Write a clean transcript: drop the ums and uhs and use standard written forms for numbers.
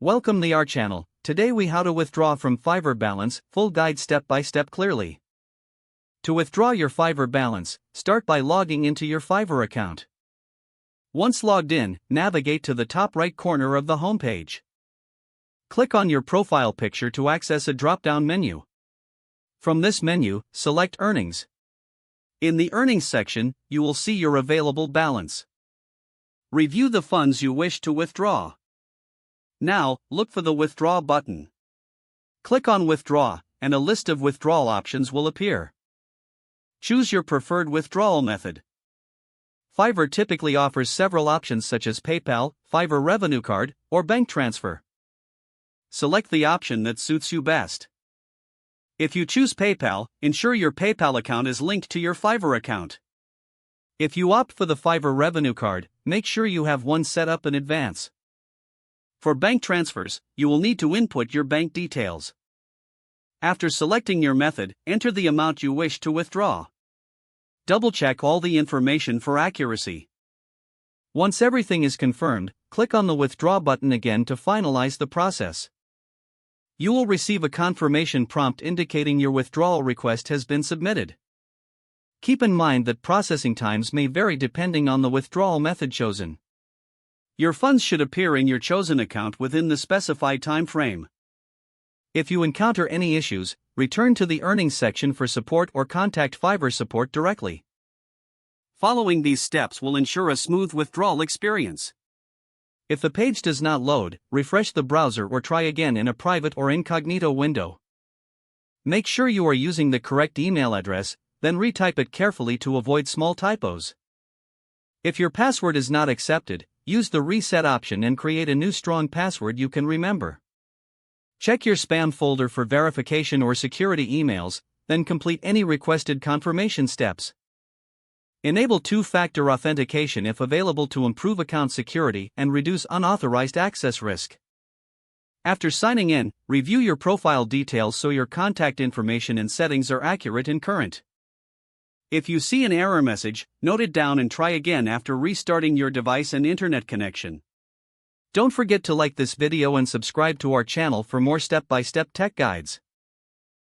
Welcome to our channel. Today we how to withdraw from Fiverr balance, full guide step by step clearly. To withdraw your Fiverr balance, start by logging into your Fiverr account. Once logged in, navigate to the top right corner of the homepage. Click on your profile picture to access a drop-down menu. From this menu, select Earnings. In the Earnings section, you will see your available balance. Review the funds you wish to withdraw. Now, look for the Withdraw button. Click on Withdraw, and a list of withdrawal options will appear. Choose your preferred withdrawal method. Fiverr typically offers several options such as PayPal, Fiverr Revenue Card, or bank transfer. Select the option that suits you best. If you choose PayPal, ensure your PayPal account is linked to your Fiverr account. If you opt for the Fiverr Revenue Card, make sure you have one set up in advance. For bank transfers, you will need to input your bank details. After selecting your method, enter the amount you wish to withdraw. Double-check all the information for accuracy. Once everything is confirmed, click on the Withdraw button again to finalize the process. You will receive a confirmation prompt indicating your withdrawal request has been submitted. Keep in mind that processing times may vary depending on the withdrawal method chosen. Your funds should appear in your chosen account within the specified time frame. If you encounter any issues, return to the Earnings section for support or contact Fiverr support directly. Following these steps will ensure a smooth withdrawal experience. If the page does not load, refresh the browser or try again in a private or incognito window. Make sure you are using the correct email address, then retype it carefully to avoid small typos. If your password is not accepted, use the Reset option and create a new strong password you can remember. Check your spam folder for verification or security emails, then complete any requested confirmation steps. Enable two-factor authentication if available to improve account security and reduce unauthorized access risk. After signing in, review your profile details so your contact information and settings are accurate and current. If you see an error message, note it down and try again after restarting your device and internet connection. Don't forget to like this video and subscribe to our channel for more step-by-step tech guides.